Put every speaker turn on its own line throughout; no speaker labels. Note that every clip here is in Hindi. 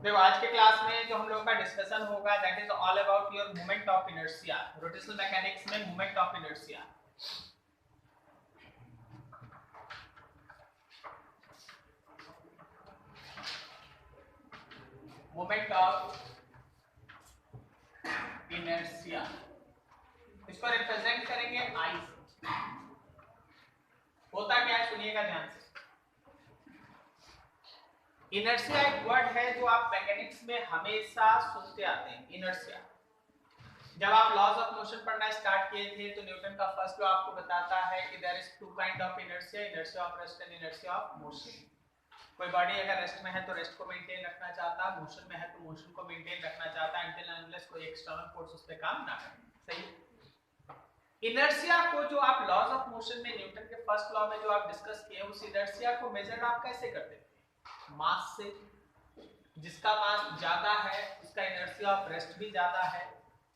देखो आज के क्लास में जो हम लोग का डिस्कशन होगा that is all about your moment of inertia, rotational mechanics में moment of inertia. Moment of inertia इसको रिप्रेजेंट करेंगे आई से। होता क्या है सुनिएगा ध्यान से। इनर्शिया एक वर्ड है जो आप मैकेनिक्स में हमेशा सुनते आते हैं। इनर्शिया जब आप लॉज ऑफ मोशन पढ़ना स्टार्ट किए थे तो न्यूटन का फर्स्ट लॉ आपको बताता है कि there is two kind of inertia, inertia of rest and inertia of motion. कोई बॉडी अगर रेस्ट में है तो रेस्ट को मेंटेन रखना चाहता है, मोशन में है तो मोशन को मेंटेन रखना चाहता है until unless कोई एक्सटर्नल फोर्स उस पे काम ना करे। सही। इनर्शिया को जो आप लॉज ऑफ मोशन में न्यूटन के फर्स्ट लॉ में जो आप डिस्कस किए उस इनर्शिया को मेजर आप कैसे करते थे? मास से। जिसका मास ज्यादा है उसका इनर्शिया ऑफ रेस्ट भी ज्यादा है,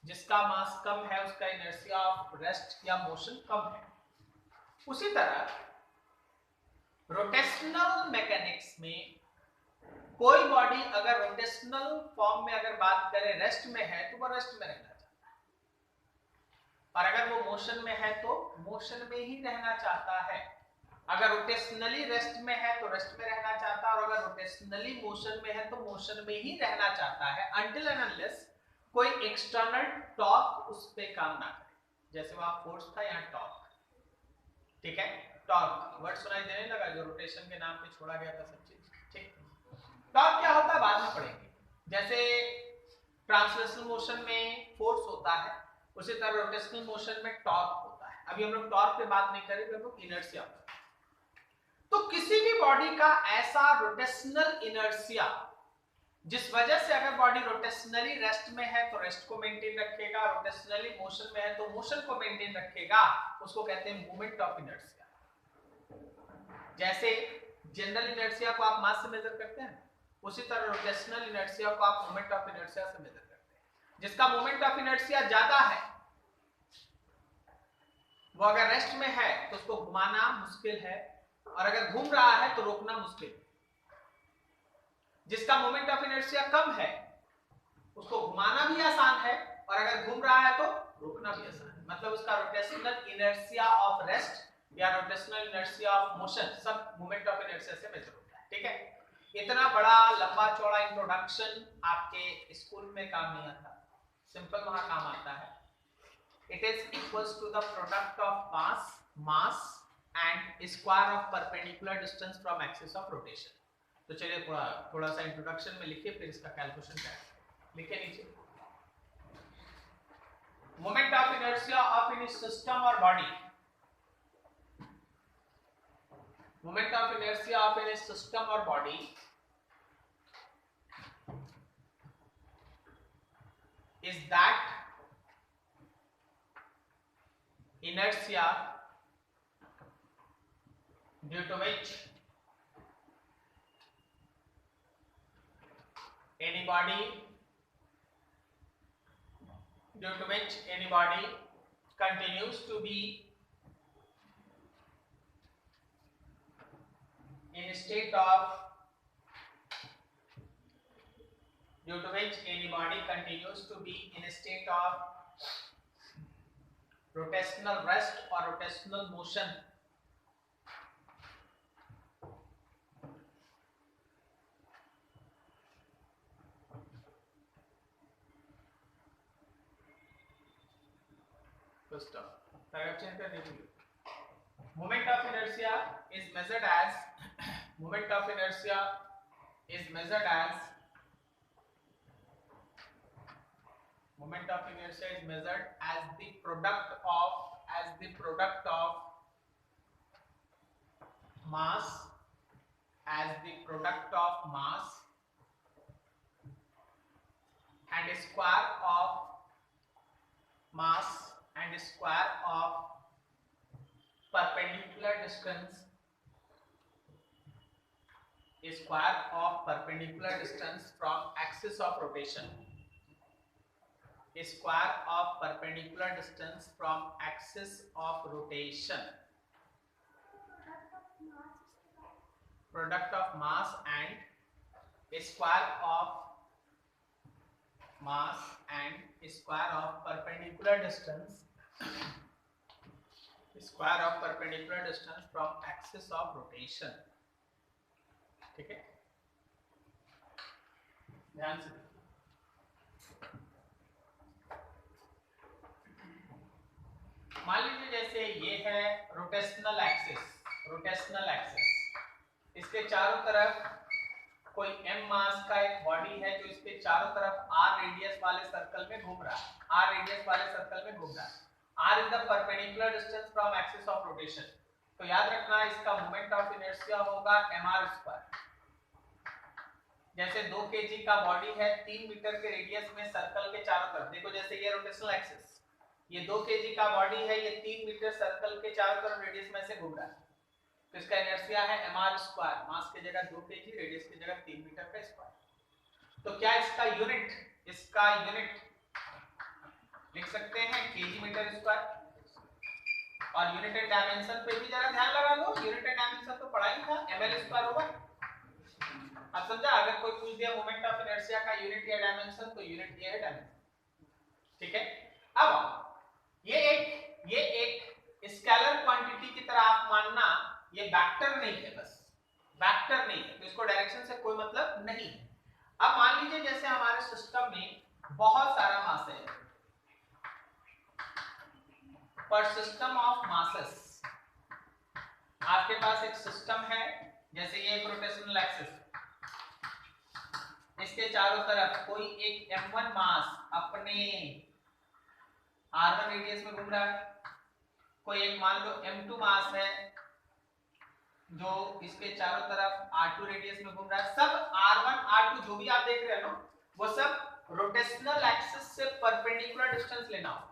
जिसका मास कम है उसका इनर्शिया ऑफ रेस्ट या मोशन कम है। उसी तरह रोटेशनल मैकेनिक्स में कोई बॉडी अगर रोटेशनल फॉर्म में अगर बात करें रेस्ट में है तो वो रेस्ट में रहना चाहता है, और अगर वो मोशन में है तो मोशन में ही रहना चाहता है। अगर रोटेशनली रेस्ट में है तो रेस्ट में रहना चाहता है, और अगर रोटेशनली मोशन में है तो मोशन में ही रहना चाहता है until and unless कोई एक्सटर्नल टॉर्क उस पे काम ना करे। जैसे वहां फोर्स था, यहाँ टॉर्क। ठीक है, टॉर्क वर्ड सुनाई देने लगा जो रोटेशन के नाम पे छोड़ा गया था सब चीज। ठीक, टॉर्क क्या होता है बाद में पढ़ेंगे। जैसे ट्रांसलेशनल मोशन में फोर्स होता है उसी तरह रोटेशनल मोशन में टॉर्क होता है। अभी हम लोग टॉर्क पे बात नहीं करेंगे, हम लोग इनर्शिया। तो किसी भी बॉडी का ऐसा रोटेशनल इनर्शिया जिस वजह से अगर बॉडी रोटेशनली रेस्ट में है तो रेस्ट को मेंटेन रखेगा, रोटेशनली मोशन में है तो मोशन को मेंटेन रखेगा, उसको कहते हैं मोमेंट ऑफ इनर्शिया। जैसे जनरल इनर्शिया को आप मास से मेजर करते हैं, उसी तरह रोटेशनल इनर्शिया को आप मोमेंट ऑफ इनर्शिया से मेजर करते हैं। जिसका मोमेंट ऑफ इनर्शिया ज्यादा है वो अगर रेस्ट में है तो उसको घुमाना मुश्किल है, और अगर घूम रहा है तो रोकना मुश्किल है। जिसका मोमेंट ऑफ इनर्शिया कम है उसको घुमाना भी आसान है, और अगर घूम रहा है तो रोकना भी आसान है। मतलब उसका रोटेशनल इनर्शिया ऑफ रेस्ट या रोटेशनल इनर्शिया ऑफ मोशन सब मोमेंट ऑफ इनर्शिया से मेजर होता है। ठीक है, इतना बड़ा लंबा चौड़ा इंट्रोडक्शन आपके स्कूल में काम नहीं आता, सिंपल वहां काम आता है। It is equals to the product of mass and square of perpendicular distance from axis of rotation. तो चलिए थोड़ा सा इंट्रोडक्शन में लिखिए, फिर इसका कैलकुलेशन करें। लिखिए नीचे moment of inertia of any system और body. Moment of inertia of any system और body is that inertia due to which any body continues to be in a state of rotational rest or rotational motion moment of inertia is measured as moment of inertia is measured as moment of inertia is measured as the product of mass and square of mass and square of perpendicular distance from axis of rotation product of mass and square of mass and square of perpendicular distance from axis of rotation। ठीक है, ध्यान से मान लीजिए जैसे ये है रोटेशनल एक्सिस, इसके चारों तरफ कोई m मास का एक बॉडी है जो इसके चारों तरफ r रेडियस वाले सर्कल में घूम रहा है, r is the perpendicular distance from axis of rotation. तो याद रखना इसका मोमेंट ऑफ इनर्शिया होगा mr²। जैसे 2 kg का बॉडी है 3 मीटर के रेडियस में सर्कल के चारों तरफ, देखो जैसे ये रोटेशनल एक्सिस, ये 2 kg का बॉडी है, ये 3 मीटर सर्कल के चारों तरफ रेडियस में से घूम रहा है, तो इसका इनर्शिया है mr², मास की जगह 2 kg, रेडियस की जगह 3 मीटर का स्क्वायर। तो क्या इसका यूनिट लिख सकते हैं kg मीटर स्क्वायर, और यूनिट एंड डायमेंशन पे भी जरा ध्यान लगा लो, यूनिट एंड डायमेंशन तो पढ़ा ही था, ml² होगा। अब समझा, अगर कोई पूछ दिया मोमेंट ऑफ इनर्शिया का यूनिट या डायमेंशन, तो यूनिट ये है डायमेंशन। ठीक है, अब ये एक स्केलर क्वांटिटी की तरह आप मानना, ये वेक्टर नहीं है, बस वेक्टर नहीं है, तो इसको डायरेक्शन से कोई मतलब नहीं है। अब मान लीजिए जैसे हमारे सिस्टम में बहुत सारा मास है, पर सिस्टम ऑफ मासेस, आपके पास एक सिस्टम है, जैसे ये एक रोटेशनल एक्सिस, इसके चारों तरफ कोई एक m1 मास अपने r1 रेडियस में घूम रहा है, कोई एक मान लो m2 मास है जो इसके चारों तरफ r2 रेडियस में घूम रहा है। सब r1 r2 जो भी आप देख रहे हो ना, वो सब रोटेशनल एक्सिस से परपेंडिकुलर डिस्टेंस लेना होगा।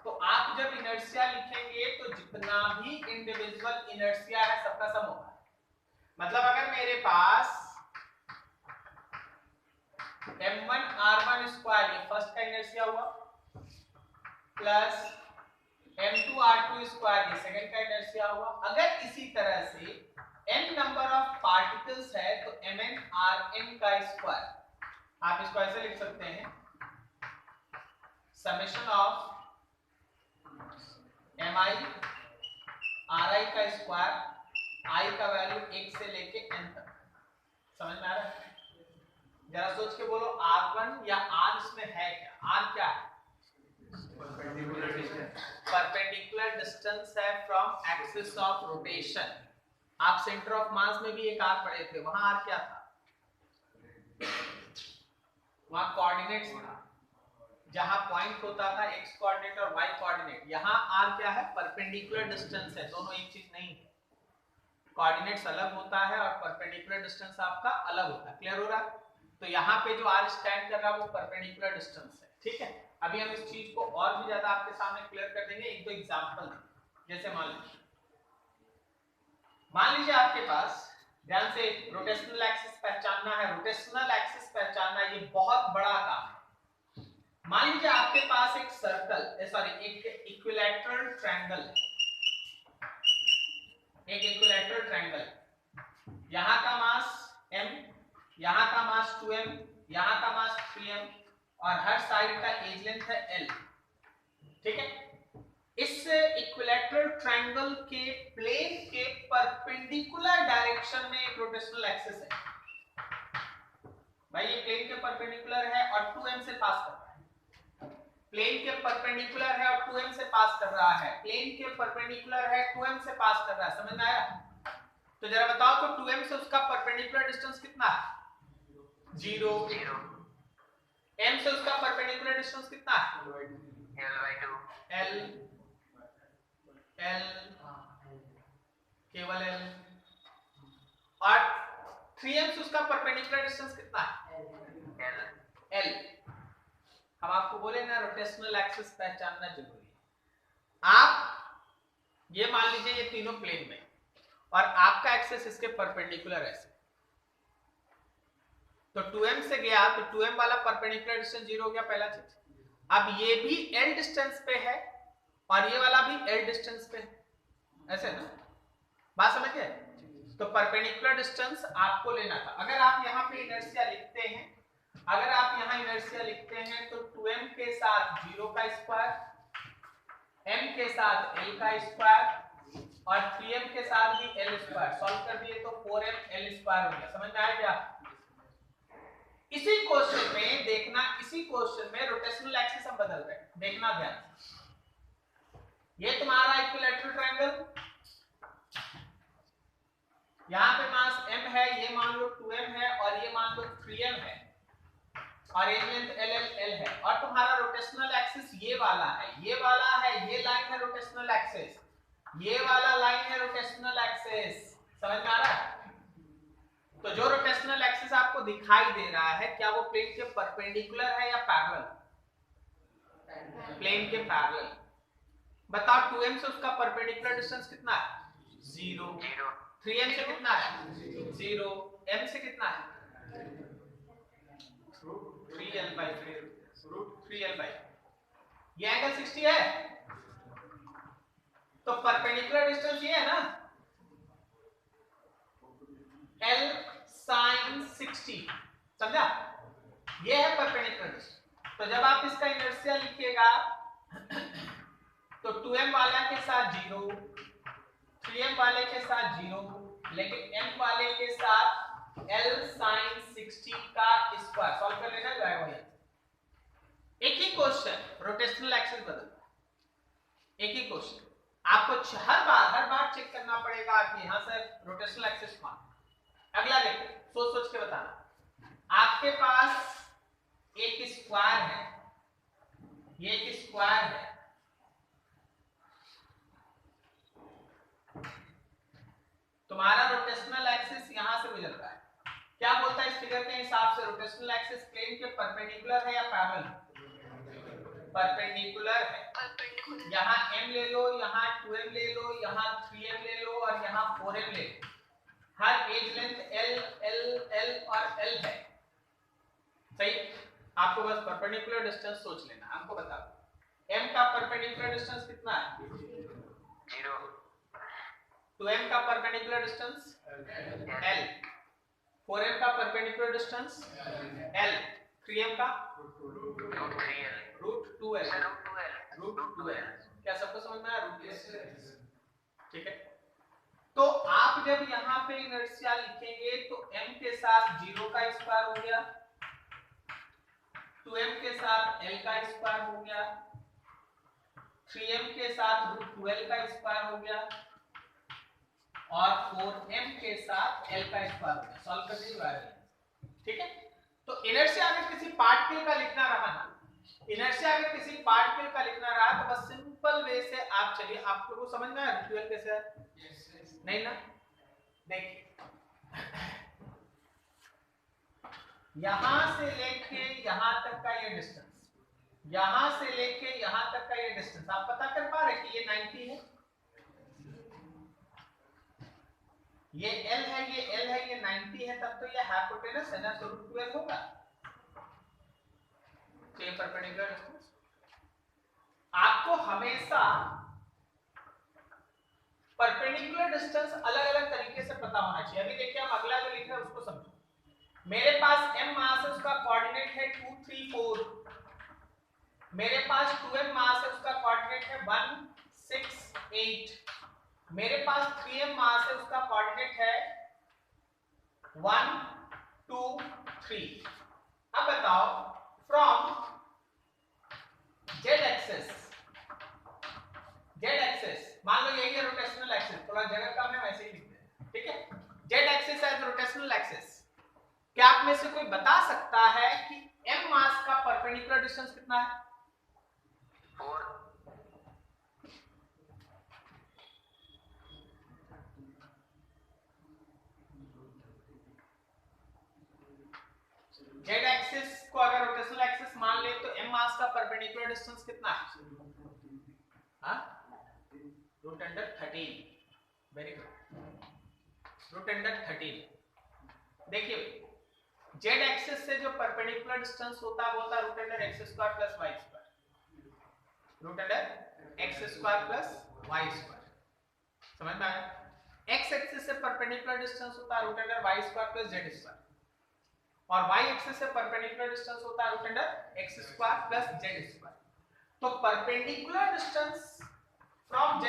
तो आप जब इनर्शिया लिखेंगे तो जितना भी इंडिविजुअल इनर्शिया है सबका सम होगा। मतलब अगर मेरे पास m1 r1² ये फर्स्ट का इनर्शिया हुआ, प्लस m2 r2² ये सेकंड का इनर्शिया हुआ, अगर इसी तरह से n नंबर ऑफ पार्टिकल्स है तो mn rn का स्क्वायर, आप इसको ऐसे लिख सकते हैं, समेशन ऑफ mi ri का स्क्वायर, i का वैल्यू 1 से लेके n तक। समझ में आ रहा है? जरा सोच के बोलो, r1 या r इसमें है क्या? r क्या है? परपेंडिकुलर डिस्टेंस है फ्रॉम एक्सिस ऑफ रोटेशन। आप सेंटर ऑफ मास में भी एक r पढ़े थे, वहां r क्या था? वहां कोऑर्डिनेट्स था, जहां पॉइंट होता था x कोऑर्डिनेट और y कोऑर्डिनेट। यहां r क्या है? परपेंडिकुलर डिस्टेंस है, दोनों एक चीज नहीं है। कोऑर्डिनेट्स अलग होता है और परपेंडिकुलर डिस्टेंस आपका अलग होता है। क्लियर हो रहा है? तो यहाँ पे जो r स्टैंड कर रहा है वो परपेंडिकुलर डिस्टेंस है। ठीक है, अभी हम इस चीज को और भी ज्यादा आपके सामने क्लियर कर देंगे, एक दो एग्जांपल देंगे। जैसे मान लीजिए आपके पास, ध्यान से, रोटेशनल एक्सिस पहचानना है, रोटेशनल एक्सिस पहचानना ये बहुत बड़ा काम है। मान लीजिए आपके पास एक सर्कल, एक इक्विलैटरल ट्रायंगल, यहाँ का मास m, यहाँ का मास 2m, यहाँ का मास 3m, और हर साइड का एज लेंथ है l। ठीक है, इस इक्विलैटरल ट्रायंगल के प्लेन के परपेंडिकुलर डायरेक्शन में एक रोटेशनल एक्सिस है। भाई ये प्लेन के परपेंडिकुलर है और 2m से पास कर रहा है, प्लेन के परपेंडिकुलर है और 2m से पास कर रहा है, प्लेन के परपेंडिकुलर है 2m से पास कर रहा है। समझ में आया? तो जरा बताओ, तो 2m से उसका परपेंडिकुलर डिस्टेंस कितना है? 0। m से उसका परपेंडिकुलर डिस्टेंस कितना है? l केवल l। और 3m से उसका परपेंडिकुलर डिस्टेंस कितना है? l। हम आपको बोले ना, रोटेशनल एक्सिस पहचानना जरूरी है। आप ये मान लीजिए ये तीनों प्लेन में, और आपका एक्सिस इसके परपेंडिकुलर ऐसे, तो 2m से गया तो 2m वाला परपेंडिकुलर डिस्टेंस 0 हो गया, पहला चीज। अब ये भी l डिस्टेंस पे है और ये वाला भी l डिस्टेंस पे है, ऐसे ना, बात समझ गए? तो परपेंडिकुलर डिस्टेंस आपको लेना था। अगर आप यहाँ पे इनर्शिया लिखते हैं अगर आप यहाँ इनर्शिया लिखते हैं तो 2m के साथ 0 का स्क्वायर, m के साथ l का स्क्वायर और 3m के साथ भी l स्क्वायर, सॉल्व कर दिए तो 4m l स्क्वायर हो गया। समझ में आया क्या? इसी क्वेश्चन में देखना, इसी क्वेश्चन में रोटेशनल एक्सिस हम बदल रहे हैं, देखना ध्यान। ये तुम्हारा इक्विलैटरल ट्रायंगल, यहाँ पे मास m है, ये मान लो 2m है और ये मान लो 3m है और एज लेंथ l है और तुम्हारा रोटेशनल एक्सिस ये वाला है, ये वाला है, ये लाइन है रोटेशनल एक्सिस, ये वाला लाइन है रोटेशनल एक्सिस। समझ में आ रहा है? तो जो रोटेशनल एक्सिस आपको दिखाई दे रहा है, क्या वो प्लेन के परपेंडिकुलर है या पैरेलल? प्लेन के पैरेलल। बताओ 2m से उसका परपेंडिकुलर डिस्टेंस कितना है? 0। 3m से कितना है? 0। m से कितना है? 3l/3l/। ये एंगल 60 है, तो परपेंडिकुलर डिस्टेंस ये है ना, l sin 60। समझा? ये है परपेंडिकुलर डिस्टेंस। तो जब आप इसका इनर्शिया लिखिएगा तो 2m वाला के साथ 0, 3m वाले के साथ 0, लेकिन m वाले के साथ l sin 60 का स्क्वायर। सॉल्व कर लेना जाएगा भैया। एक ही क्वेश्चन, रोटेशनल एक्सिस बदलता है, एक ही क्वेश्चन। आपको हर बार चेक करना पड़ेगा कि यहां से रोटेशनल एक्सिस कौन। अगला देखो, सोच सोच के बताना। आपके पास एक स्क्वायर है, ये एक स्क्वायर है, तुम्हारा रोटेशनल एक्सिस यहां से गुजर रहा है। क्या बोलता है इस फिगर के हिसाब से? रोटेशनल एक्सिस प्लेन के परपेंडिकुलर है या पैरेलल? परपेंडिकुलर है। यहाँ m ले लो, यहाँ 2m ले लो, यहाँ 3m ले लो और यहाँ 4m ले लो। हर एज लेंथ l और l है। सही? आपको बस परपेंडिकुलर डिस्टेंस सोच लेना। हमको बताओ m का परपेंडिकुलर डिस्टेंस कितना है? 0। 2m का परपेंडिकुलर डिस्टेंस l, 4m का परपेंडिकुलर डिस्टेंस l, 3m का √2l। क्या सबको समझ में आया? √2l। ठीक है। तो आप जब यहाँ पे इनर्शिया लिखेंगे तो m के साथ 0 का स्क्वायर हो गया, 2m के साथ l का स्क्वायर हो गया, 3m के साथ √2l का स्क्वायर हो गया और 4m के साथ l का स्क्वायर हो गया। सॉल्व कर दीजिए। ठीक है। तो इनर्शिया अगर किसी पार्टिकल का लिखना रहा ना, इनर्शिया अगर किसी पार्टिकल का लिखना रहा तो बस सिंपल वे से आप चलिए। आप लोगों को समझ में आया √2l कैसे है? नहीं ना? देखिए, यहां से लेके यहां तक का ये डिस्टेंस, यहां से लेके यहां तक का ये डिस्टेंस आप पता कर पा रहे कि ये 90 है, ये L है, ये L है, ये 90 है, तब तो ये हाइपोटेनस है ना, तो √2l होगा। तो ये परपेंडिकुलर डिस्टेंस। आपको हमेशा परपेंडिकुलर डिस्टेंस अलग-अलग तरीके से पता होना चाहिए। अभी देखिए हम अगला जो लिख रहे हैं उसको समझो। मेरे पास m मास है, उसका कोऑर्डिनेट है 2 3 4। मेरे पास 2m मास है, उसका कोऑर्डिनेट है 1 6 8। मेरे पास 3m मास है, उसका कोऑर्डिनेट है 1 2 3। अब बताओ फ्रॉम z एक्सिस, मान लो यही है रोटेशनल एक्सिस, थोड़ा जगह कम है वैसे ही लिखते हैं। ठीक है, z axis as rotational axis. क्या आप में से कोई बता सकता है कि m मास का परपेंडिकुलर डिस्टेंस कितना है? 4। z एक्सिस को अगर रोटेशनल एक्सिस मान ले तो m मास का परपेंडिकुलर डिस्टेंस कितना है? हाँ, √13। Very good, √13। देखिए z एक्सिस से जो परपेंडिकुलर डिस्टेंस होता है वो होता है √x² + y², √x² + y²। समझ में आया? x एक्सिस से परपेंडिकुलर डिस्टेंस होता है √y² + z²। और y एक्सिस से परपेंडिकुलर डिस्टेंस होता है root under x square plus z square. तो perpendicular distance from z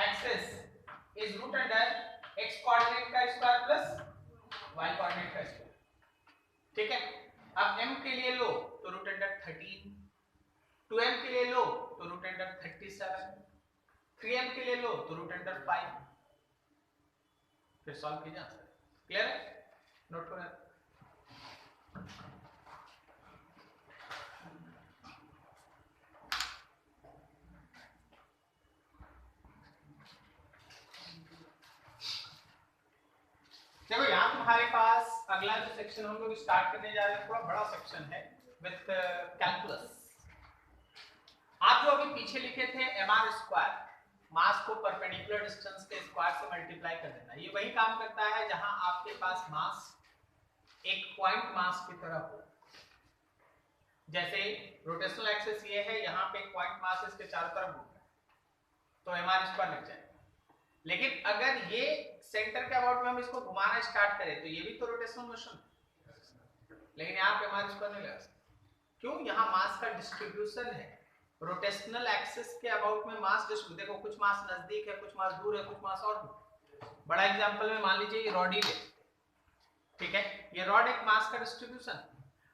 axis is root under x coordinate का स्क्वायर प्लस y कोऑर्डिनेट का स्क्वायर। ठीक है, अब m के लिए लो तो रूट अंडर 13, 2m के लिए लो तो रूट अंडर 37, 3m के लिए लो तो रूट अंडर 5। फिर सॉल्व कीजिए आंसर। क्लियर है? नोट करो। देखो यहाँ तुम्हारे पास अगला जो सेक्शन हम लोग स्टार्ट करने जा रहे हैं थोड़ा बड़ा सेक्शन है विथ कैलकुलस। आप जो अभी पीछे लिखे थे mr स्क्वायर, मास को परपेंडिकुलर डिस्टेंस के स्क्वायर से मल्टीप्लाई कर देना, ये वही काम करता है जहां आपके पास मास एक पॉइंट मास की तरह हो। जैसे रोटेशनल एक्सिस ये है, यहाँ पे एक पॉइंट मास इसके चारों तरफ घूम रहा है तो mr स्क्वायर लग जाएगा। लेकिन अगर ये सेंटर के अबाउट में हम इसको घुमाना स्टार्ट करें तो ये भी तो रोटेशनल मोशन, लेकिन यहाँ पे mr स्क्वायर नहीं लगा सकते। क्यों? यहाँ मास का डिस्ट्रीब्यूशन है। रोटेशनल एक्सिस के अबाउट में मास डिस्ट्रीब्यूशन, देखो कुछ मास नजदीक है, कुछ मास दूर है, कुछ मास और दूर। बड़ा एग्जांपल में मान लीजिए ये रॉड ही ले, ठीक है, ये रॉड एक मास का डिस्ट्रीब्यूशन।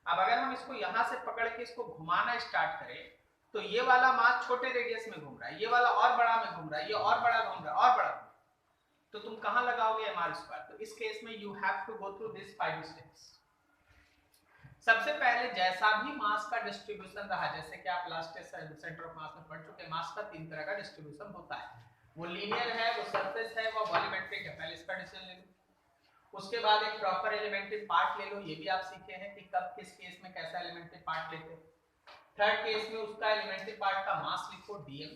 अब अगर हम इसको यहाँ से पकड़ के इसको घुमाना स्टार्ट करें तो ये वाला मास छोटे रेडियस में घूम रहा है, ये वाला और बड़ा में घूम रहा है, ये और बड़ा घूम रहा है और बड़ा, तो तुम कहाँ लगाओगे mr स्क्वायर? तो इस केस में you have to go through this 5 steps. सबसे पहले जैसा भी मास का डिस्ट्रीब्यूशन रहा, जैसे कि आप लास्ट सेंटर ऑफ मास में पढ़ चुके, मास का 3 तरह का डिस्ट्रीब्यूशन होता है, वो लीनियर है, वो सरफेस है, वो वॉल्यूमेट्रिक है। पहले इसका डिसीजन ले लो, उसके बाद एक प्रॉपर एलिमेंट्री पार्ट ले लो, ये भी आप सीखे हैं कि कब किस केस में कैसा एलिमेंट्री पार्ट लेते हैं। थर्ड केस में उसका एलिमेंट्री पार्ट का मास लिखो dm।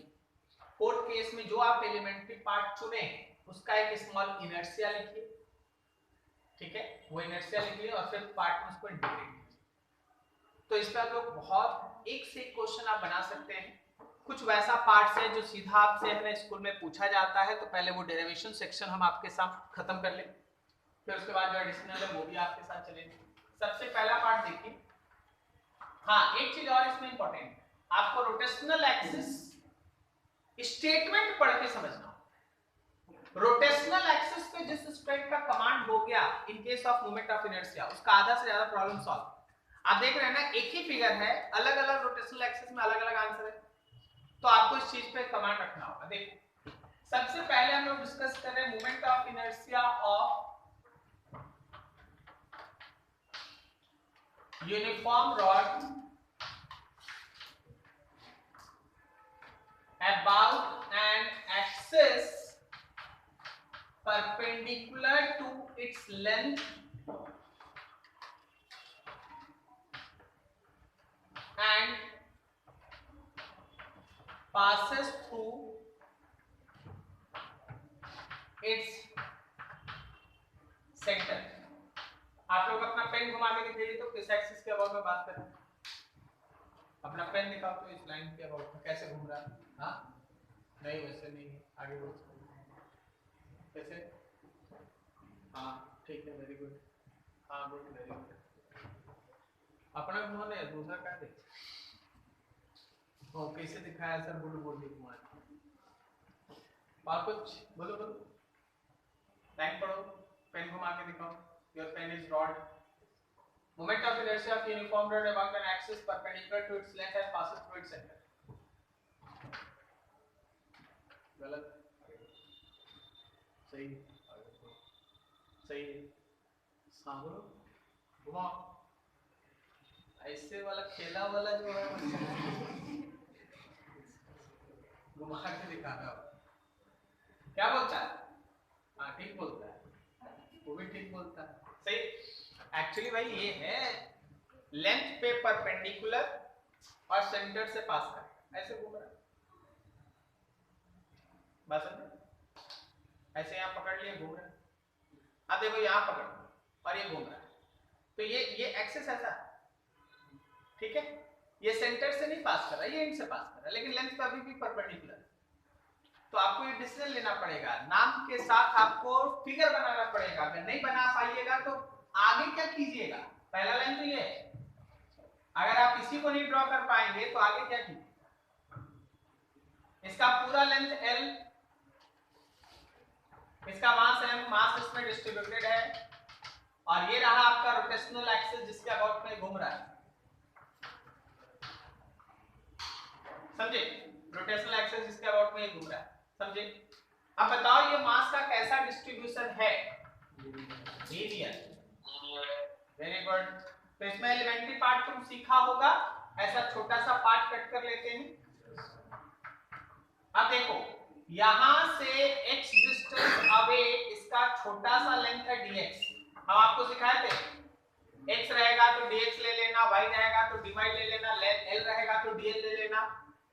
फोर्थ केस में जो आप एलिमेंट्री पार्ट चुने उसका एक स्मॉल इनर्शिया लिखिए, ठीक है, वो इनर्शिया लिखिए और फिर पार्ट में उसको इंटीग्रेट कीजिए। तो इस पे आप लोग बहुत एक से एक क्वेश्चन आप बना सकते हैं। कुछ वैसा पार्ट है जो सीधा आपसे है स्कूल में पूछा जाता है, तो पहले वो डेरिवेशन सेक्शन हम आपके साथ खत्म कर लें, फिर उसके बाद जो एडिशनल है वो भी आपके साथ चलेंगे। सबसे पहला पार्ट देखिए। हाँ, एक चीज और इसमें इंपॉर्टेंट, आपको रोटेशनल एक्सिस स्टेटमेंट पढ़ के समझना। रोटेशनल एक्सिस पे जिस स्ट्रेट का कमांड हो गया in case of moment of inertia, उसका आधा से ज्यादा प्रॉब्लम सॉल्व। आप देख रहे हैं ना, एक ही फिगर है, अलग अलग रोटेशनल एक्सिस में अलग अलग आंसर है, तो आपको इस चीज पे कमांड रखना होगा। देखो सबसे पहले हम लोग डिस्कस कर रहे हैं moment of inertia of uniform rod about an axis perpendicular to its length and passes through its center। आप लोग अपना पेन घुमा के दिखाइए तो किस एक्सिस के अबाउट में बात कर रहे हैं? अपना पेन दिखाओ तो इस लाइन के अबाउट में कैसे घूम रहा है? हाँ नहीं, वैसे नहीं, आगे बढ़ो। कैसे? हाँ ठीक है, वेरी गुड। हाँ गुड, वेरी गुड। अपना घुमाने दूसरा क्या देख, ओ कैसे दिखाया सर? बोलो बोल घुमा, और कुछ बोलो बोलो। लाइन पढ़ो, पेन घुमा के दिखाओ। Your pen is rod. Moment of inertia of uniform rod about an axis perpendicular to its length and passes through its center। गलत, सही, सही, सांभरो घुमाओ। ऐसे वाला खेला वाला जो है घुमा के दिखाना। क्या बोलता है? हाँ ठीक बोलता है, वो भी ठीक बोलता है, सही। एक्चुअली भाई ये है लेंथ पे परपेंडिकुलर और सेंटर से पास कर, ऐसे घूम रहा है, बस ऐसे यहाँ पकड़ लिया, घूम रहा है। अब देखो यहाँ पकड़ और ये घूम रहा है, तो ये एक्सिस ऐसा, ठीक है, ये सेंटर से नहीं पास कर रहा है, ये इनसे पास कर रहा है, लेकिन लेंथ पे अभी भी परपेंडिकुलर। तो आपको ये डिसीजन लेना पड़ेगा, नाम के साथ आपको फिगर बनाना पड़ेगा। अगर नहीं बना पाइएगा तो आगे क्या कीजिएगा, पहला लाइन तो ये है, अगर आप इसी को नहीं ड्रॉ कर पाएंगे तो आगे क्या कीजिए, इसका पूरा लेंथ L, इसका मास M, मास इसमें डिस्ट्रीब्यूटेड है, और ये रहा आपका रोटेशनल एक्सिस जिसके अबाउट में घूम रहा है, समझे, रोटेशनल एक्सिस जिसके अबाउट में घूम रहा है, समझे। अब बताओ ये मास का कैसा डिस्ट्रीब्यूशन है, लीनियर, वेरी गुड। तो इसमें एलिमेंट्री पार्ट तुम सीखा होगा, ऐसा छोटा सा पार्ट कट कर लेते हैं। अब देखो यहां से x डिस्टेंस अवे इसका छोटा सा लेंथ है dx, हम आपको सिखाए थे x रहेगा तो dx ले लेना, y रहेगा तो dy ले लेना, l रहेगा तो dl ले लेना।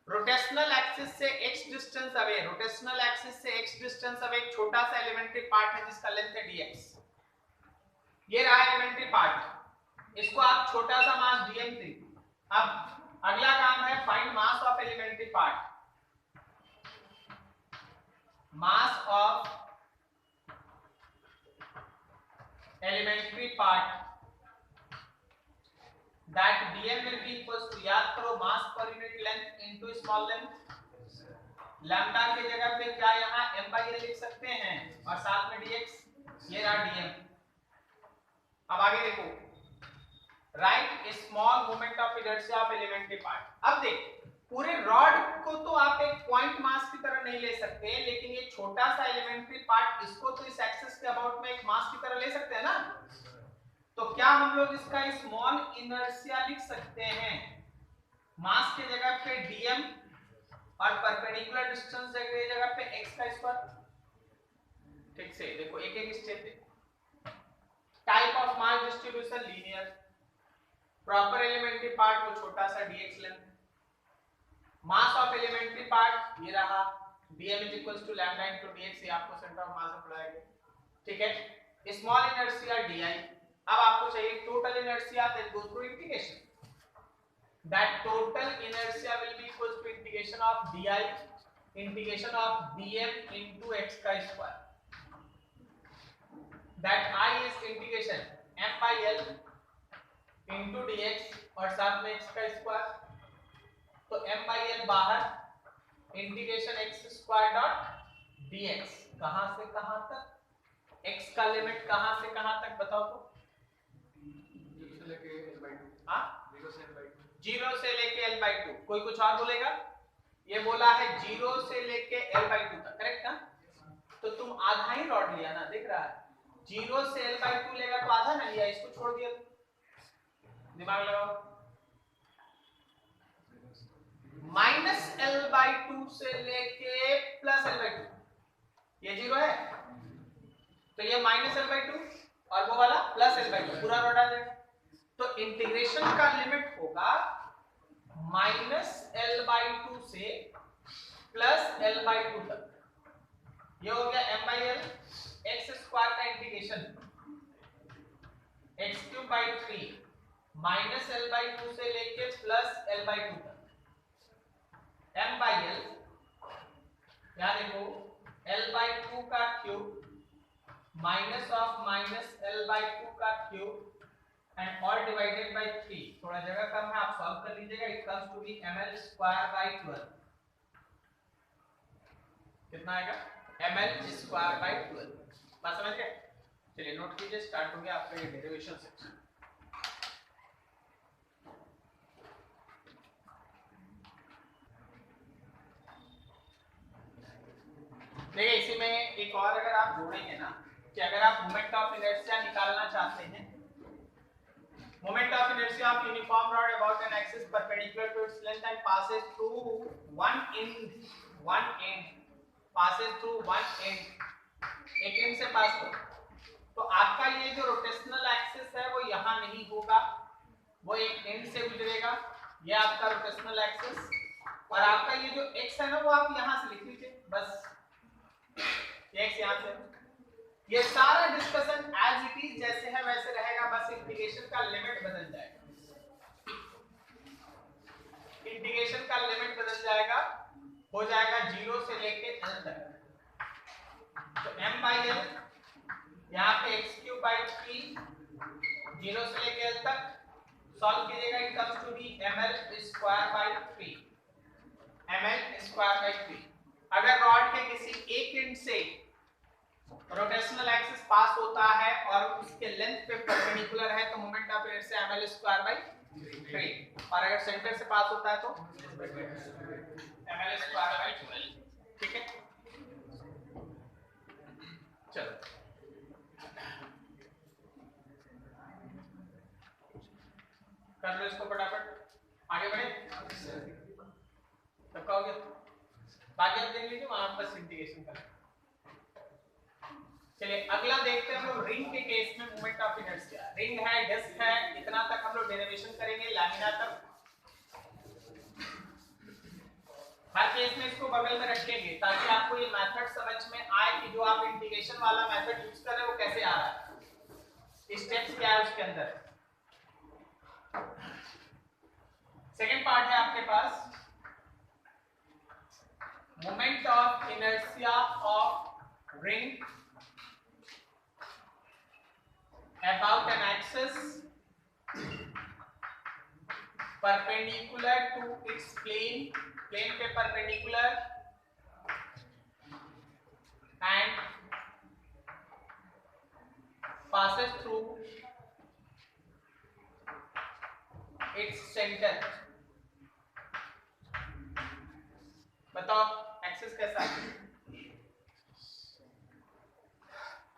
रोटेशनल एक्सिस से x distance away, rotational axis से x डिस्टेंस अवे एक छोटा सा एलिमेंट्री पार्ट है जिसका लेंथ है dx, ये रहा एलिमेंट्री पार्ट, इसको आप छोटा सा मास dm दे। अब अगला काम है find mass of elementary part, mass of elementary part that dm will be equals to, याद करो mass per unit length into small length, lambda की जगह पे क्या यहाँ m/l लिख सकते हैं और साथ में dx, ये रहा dm। अब आगे देखो, write small moment of inertia of elementary part. अब देख पूरे रॉड को तो आप एक पॉइंट मास की तरह नहीं ले सकते, लेकिन ये छोटा सा एलिमेंट्री पार्ट इसको तो इस एक्सिस के अबाउट में एक मास की तरह ले सकते हैं ना, तो क्या हम लोग इसका स्मॉल इनर्शिया लिख सकते हैं, मास की जगह पे dm और परपेंडिकुलर डिस्टेंस की जगह पे x का स्क्वायर। ठीक से देखो एक एक स्टेप देखो, type of mass distribution linear, proper elementary part वो छोटा सा dx length, mass of elementary part ये रहा dm is equals to lambda into dx, ये आपको सेंटर ऑफ मास में पढ़ाएंगे, ठीक है। स्मॉल इनर्शिया di, अब आपको चाहिए total inertia, then go through integration, that total inertia will be equals to integration of di integration of dm into x का square, that I is integration m/l into dx और साथ में x का स्क्वायर, तो m/l बाहर, integration x square dot dx, कहां से कहां तक, x का लिमिट कहां से कहां तक बताओ तो, 0 से लेके l/2, हां 0 से लेके l/2, कोई कुछ और बोलेगा, ये बोला है 0 से लेके l/2 तक, करेक्ट ना, तो तुम आधा ही रॉड लिया ना, दिख रहा है 0 से l/2 लेगा तो आधा ना लिया, इसको छोड़ दिया, दिमाग लगाओ, -l/2 से लेके +l/2, ये 0 है तो ये -l/2 और वो वाला +l/2, पूरा रॉड आ जाएगा, तो इंटीग्रेशन का लिमिट होगा -l/2 से +l/2 तक, ये हो गया m/l, x स्क्वायर का इंटीग्रेशन x³/3 -l/2 से लेके +l/2 तक, m/l, यहाँ देखो l/2 का क्यूब माइनस ऑफ -l/2 का cube and all divided by 3, थोड़ा जगह कम है आप सॉल्व कर लीजिएगा, it comes to B ml²/12, कितना आएगा ml²/12, बात समझ गए, चलिए नोट कीजिए, स्टार्ट हो गया आपका ये डेरिवेशन सेक्शन। देखिए इसी में एक और अगर आप जोड़ेंगे ना कि अगर आप मोमेंट ऑफ इनर्शिया निकालना चाहते हैं, moment of inertia of uniform rod about an axis perpendicular to its length and passes through one end passes through one end, एक एंड से पास करो, तो आपका ये जो रोटेशनल एक्सिस है वो यहाँ नहीं होगा, वो एक एंड से गुजरेगा, ये आपका रोटेशनल एक्सिस, और आपका ये जो x है ना वो आप यहाँ से लिख लीजिए, बस x यहाँ से, ये सारा डिस्कशन एज इट इज जैसे है वैसे रहेगा, बस इंटीग्रेशन का लिमिट बदल जाएगा, इंटीग्रेशन का लिमिट बदल जाएगा, हो जाएगा 0 से लेके l तक। तो m बाई एल यहाँ पे x³ बाई 3 0 से लेके l तक सॉल्व कीजिएगा, it comes to be ml square by 3, ml square by 3। अगर रॉड के किसी एक एंड से रोटेशनल एक्सिस पास होता है और उसके लेंथ पे परपेंडिकुलर है तो moment of inertia ml square by 3, और अगर सेंटर से पास होता है तो ml स्क्वायर बाई 12। ठीक है, चलो कर लो इसको फटाफट, आगे बढ़े। तब का हो गया, बाकी आप देख लीजिए वहां पर इंटीग्रेशन कर। चलिए अगला देखते हैं हम लोग रिंग के केस में मोमेंट ऑफ इनर्शिया। रिंग है, डिस्क है, इतना तक हम लोग डेरिवेशन करेंगे, लैमिना तक हर केस में इसको बगल में रखेंगे ताकि आपको ये मेथड समझ में आए कि जो आप इंटीग्रेशन वाला मेथड यूज कर रहे हो वो कैसे आ रहा है, स्टेप्स क्या है उसके अंदर। सेकंड पार्ट है आपके पास moment of inertia of ring about an axis perpendicular to its plane, plane पे perpendicular and passes through its center। बताओ एक्सिस कैसा है,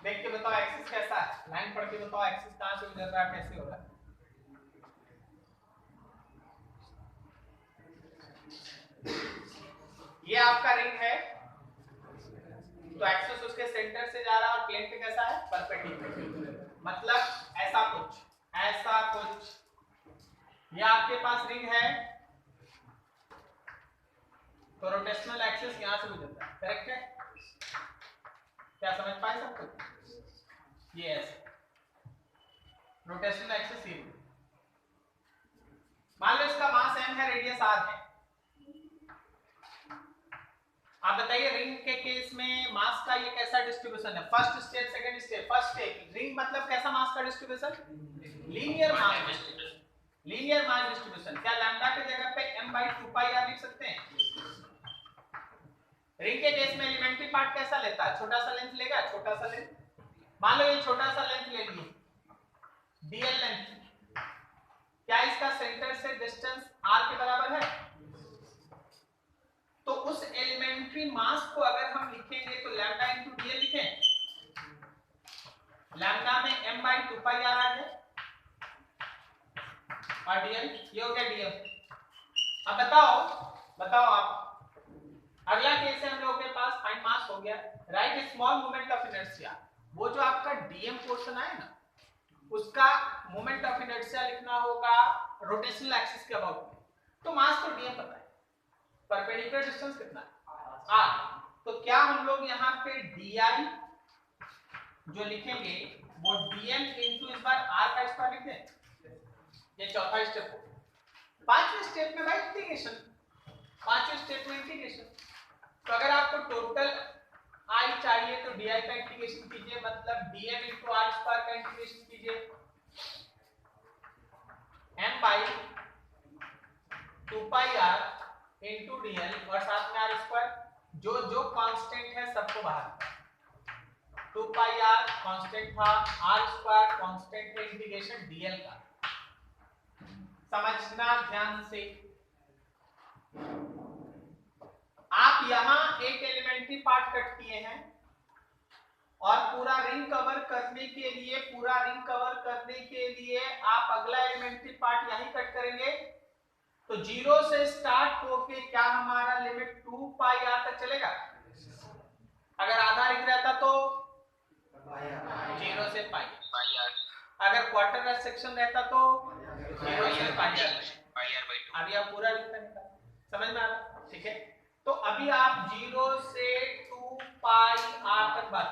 देख के बताओ एक्सिस कैसा है, लाइन पढ़ के बताओ एक्सिस कहां से गुजर रहा है, कैसे हो रहा है। ये आपका रिंग है तो एक्सिस उसके सेंटर से जा रहा है और प्लेन पे कैसा है, परपेंडिकुलर, मतलब ऐसा कुछ। ये आपके पास रिंग है तो रोटेशनल एक्सिस यहां से गुजरता है, करेक्ट है, क्या समझ पाए सब कुछ। यस, रोटेशनल एक्सिस ये, मान लो इसका मास m है, रेडियस r है। आप बताइए रिंग के केस में मास का ये कैसा डिस्ट्रीब्यूशन है, first step, second step, first step ring मतलब कैसा मास का डिस्ट्रीब्यूशन, लीनियर मास डिस्ट्रीब्यूशन, लीनियर मास डिस्ट्रीब्यूशन। क्या लैम्डा की जगह पे m/2πr लिख सकते हैं। रिंग के केस में एलिमेंट्री पार्ट कैसा लेता है, छोटा सा लेंथ लेगा, छोटा सा लेंथ, मान लो ये छोटा सा लेंथ ले लिए dl लेंथ, क्या इसका सेंटर से डिस्टेंस r के बराबर है, तो उस एलिमेंट्री मास को अगर हम लिखेंगे तो लैम्डा इनटू dl लिखें, लैम्डा में m/2πr आ गया और dl ये हो गया dl। अब बताओ आप, अगला केस है हम लोगों के पास फाइंड मास हो गया, right small moment of inertia. वो जो आपका dm पोर्शन आए ना उसका मोमेंट ऑफ इनर्शिया लिखना होगा रोटेशनल एक्सिस के अबाउट में, तो मास तो dm पता है, परपेंडिकुलर डिस्टेंस कितना है r, तो क्या हम लोग यहाँ पे di जो लिखेंगे वो dm इनटू इस बार r का स्क्वायर लिख दें, ये चौथा स्टेप हो। पांचवें स्टेप में भाई इंटीग्रेशन, पांचवें स्टेप में इंटीग्रेशन, तो अगर आपको टोटल i चाहिए तो di का इंटीग्रेशन कीजिए, मतलब dm इनटू r स्क्वायर का इंटीग्रेशन कीजिए, m/2πr इनटू dl और साथ में r स्क्वायर, जो कांस्टेंट है सबको बाहर, 2πr कांस्टेंट था, r स्क्वायर कांस्टेंट है, इंटीग्रेशन dl का, समझना ध्यान से। आप यहां एक एलिमेंट्री पार्ट कट किए हैं और पूरा रिंग कवर करने के लिए आप अगला एलिमेंट्री पार्ट यहीं कट करेंगे, तो 0 से स्टार्ट होके क्या हमारा लिमिट 2πr तक चलेगा, अगर आधा रिंग रहता तो 0 से πr, अगर क्वार्टर सेक्शन रहता तो 0 से πr। अभी आप पूरा रिंग का समझ में आ रहा, ठीक है। तो अभी आप 0 से 2πr तक बात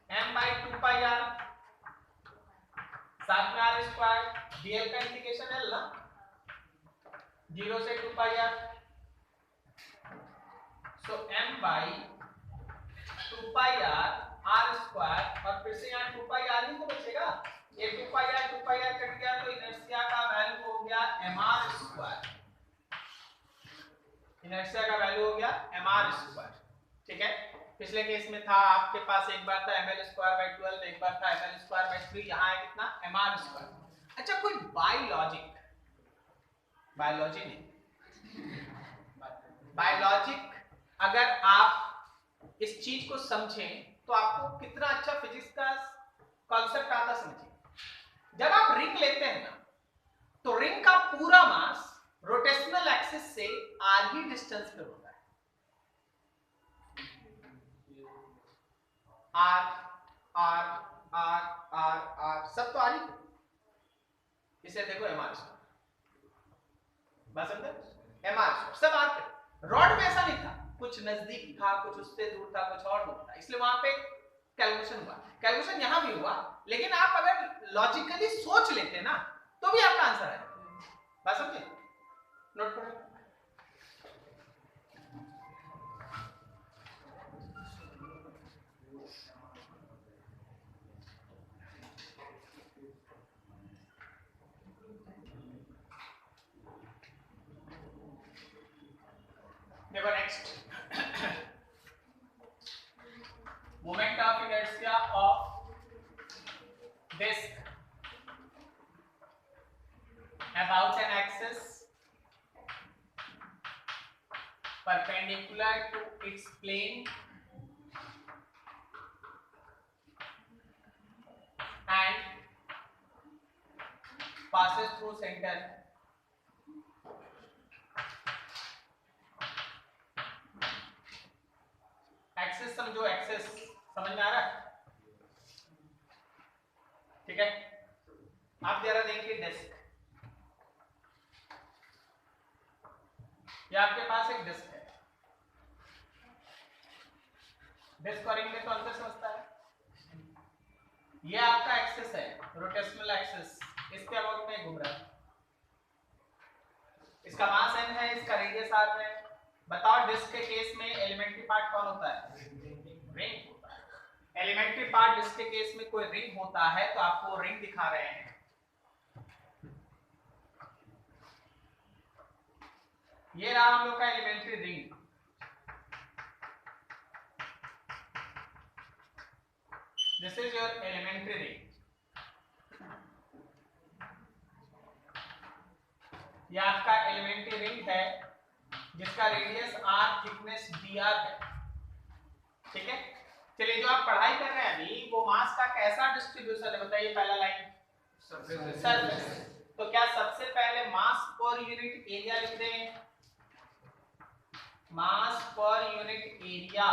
m/2πr साथ में r स्क्वायर dl का इंटीग्रेशन l ना, 0 से 2πr तो m by 2 pi r square, और फिर से यहाँ 2 पाई r ही तो बचेगा, ये 2 पाई r कट गया तो इनर्शिया का वैल्यू हो गया mr स्क्वायर, इनर्शिया का वैल्यू हो गया mr स्क्वायर। ठीक है, पिछले केस में था आपके पास एक बार था ml स्क्वायर बाई 12, एक बार था ml स्क्वायर बाई 3, यहाँ है कितना mr स्क्वायर। अच्छा, कोई बायोलॉजी नहीं, बायोलॉजिक अगर आप इस चीज को समझें तो आपको कितना अच्छा फिजिक्स का कॉन्सेप्ट आता समझिए। जब आप रिंग लेते हैं ना, तो रिंग का पूरा मास रोटेशनल एक्सिस से r ही डिस्टेंस पे होता है, r r r r r सब तो r ही, इसे देखो mr स्क्वायर, बस समझे, mr स्क्वायर सब r पे। रॉड में ऐसा नहीं था, कुछ नजदीक था, कुछ उससे दूर था, कुछ और दूर था, इसलिए वहां पे कैलकुलेशन हुआ। कैलकुलेशन यहां भी हुआ, लेकिन आप अगर लॉजिकली सोच लेते ना तो भी आपका आंसर है, बस समझे, नोट करो। देखो next, moment of inertia of disc about an axis perpendicular to its plane and passes through center. Axis समझो, एक्सिस समझ में आ रहा है? ठीक है, आप जरा देखिए डिस्क, ये आपके पास एक डिस्क है, डिस्क और रिंग में तो अंतर समझता है। ये आपका एक्सिस है, रोटेशनल एक्सिस, इसके अबाउट में घूम रहा है, इसका मास m है, इसका रेडियस r है। बताओ डिस्क के केस में एलिमेंट्री पार्ट कौन होता है? रिंग होता है। एलिमेंट्री पार्ट डिस्क के केस में कोई रिंग होता है तो आपको रिंग दिखा रहे हैं। ये रहा हम लोग का elementary ring, this is your elementary ring. ये आपका एलिमेंट्री रिंग है जिसका रेडियस r, थिकनेस dr है। ठीक है, चलिए जो आप पढ़ाई कर रहे हैं अभी, वो मास का कैसा डिस्ट्रीब्यूशन है बताइए। पहला लाइन सरफेस, तो क्या सबसे पहले मास पर यूनिट एरिया लिख दें? मास पर यूनिट एरिया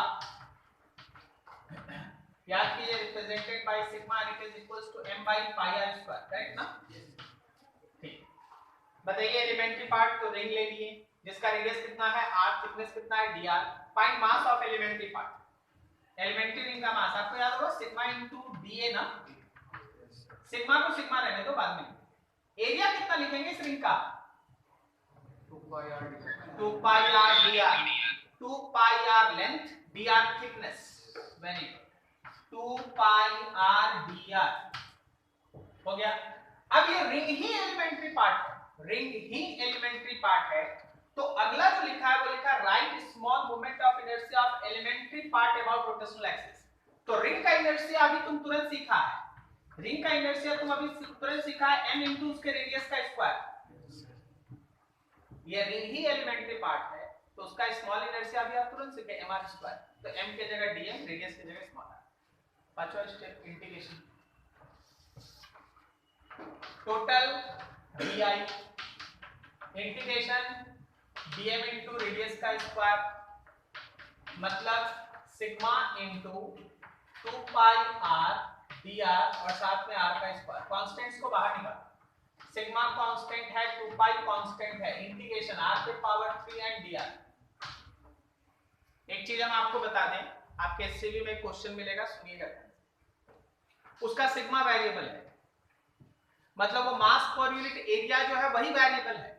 याद कीजिए, represented by sigma and it is equals to m by pi r square, correct ना? ठीक, बताइए एलिमेंट्री पार्ट तो रिंग ले लिए जिसका रेडियस कितना है r, थिकनेस कितना है dr। Find mass of elementary part. Elementary ring का मास आपको याद होगा सिग्मा इनटू da ना, सिग्मा को सिग्मा रहने दो बाद में। एरिया कितना लिखेंगे इस रिंग का? 2 pi r dr, 2 pi r length, dr thickness, very good, 2 pi r dr हो गया। अब ये रिंग ही एलिमेंट्री पार्ट है, रिंग ही एलिमेंट्री पार्ट है, तो अगला जो लिखा है वो लिखा है write small moment of inertia of elementary part about rotational axis. तो रिंग का इनर्शिया अभी तुम तुरंत सीखा है, रिंग का इनर्शिया तुम अभी तुरंत सीखा है m इनटू उसके रेडियस का स्क्वायर। ये रिंग ही एलिमेंट्री पार्ट है तो उसका स्मॉल इनर्शिया अभी आप तुरंत सीखे mr स्क्वायर, तो m के जगह dm, रेडियस की जगह स्मॉल r। पांचवा step integration, total di integration dm into radius का स्क्वायर, मतलब सिग्मा इनटू 2 पाई r dr और साथ में r का स्क्वायर। कांस्टेंट्स को बाहर निकालो, सिग्मा कांस्टेंट है, 2 पाई कांस्टेंट है, इंटीग्रेशन r के पावर 3 एंड dr। एक चीज हम आपको बता दें, आपके एससीबी में क्वेश्चन मिलेगा, सुनिएगा, उसका सिग्मा वेरिएबल है, मतलब वो मास पर यूनिट एरिया जो है वही वेरिएबल है,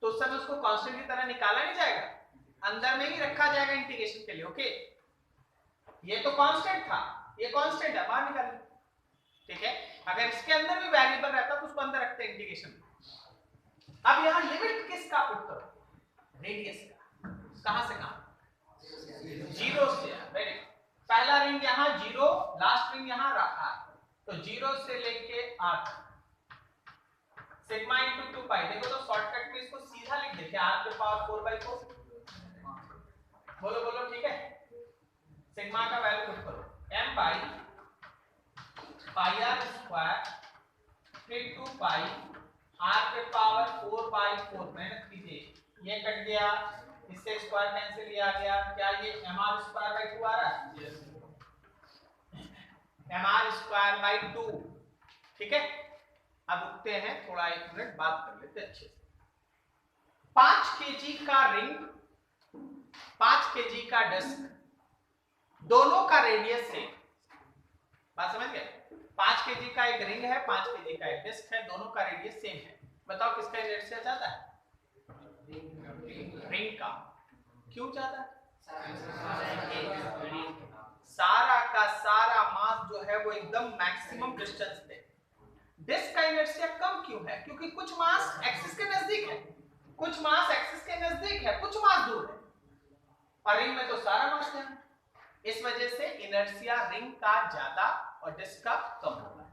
तो उस समय उसको कांस्टेंट की तरह निकाला नहीं जाएगा। अंदर में ही रखा जाएगा इंटीग्रेशन के लिए। ओके, ये तो कांस्टेंट था, ये कांस्टेंट है, बाहर निकाल, ठीक है। अगर इसके अंदर भी वेरिएबल रहता तो उसको अंदर रखते इंटीग्रेशन। अब यहां लिमिट किसका पुट करो? रेडियस का। कहां से कहां? 0 से। Very good. पहला रिंग यहां 0, लास्ट रिंग यहां रखा, तो 0 से लेके r सिग्मा इंटू 2 पाई। देखो तो शॉर्टकट में इसको सीधा लिख देते हैं, r के पावर 4/4। बोलो बोलो, ठीक है। सिग्मा का वैल्यू पुट करो, m by pi r square फिर 2 पाई r के पावर 4/4। मेहनत कीजिए, ये कट गया, इससे स्क्वायर कैंसिल किया गया, क्या ये mr स्क्वायर बाई 2 आ रहा है? mr स्क्वायर बाई 2, ठीक है। अब उठते हैं, थोड़ा 1 मिनट बात कर लेते अच्छे से। 5 केजी का रिंग, 5 केजी का डिस्क, दोनों का रेडियस सेम। बात समझ गए? 5 केजी का एक रिंग है, 5 केजी का एक डिस्क है, दोनों का रेडियस सेम है। बताओ किसका रेडियस ज्यादा है? रिंग का। क्यों ज्यादा है? सारा का सारा मास जो है वो एकदम मैक्सिमम डिस्टेंस पे। डिस्क का इनर्शिया कम क्यों है? क्योंकि कुछ मास एक्सिस के नजदीक है, कुछ मास एक्सिस के नजदीक है, कुछ मास दूर है, और रिंग में तो सारा मास है। इस वजह से इनर्शिया रिंग का ज्यादा और डिस्क का कम होगा।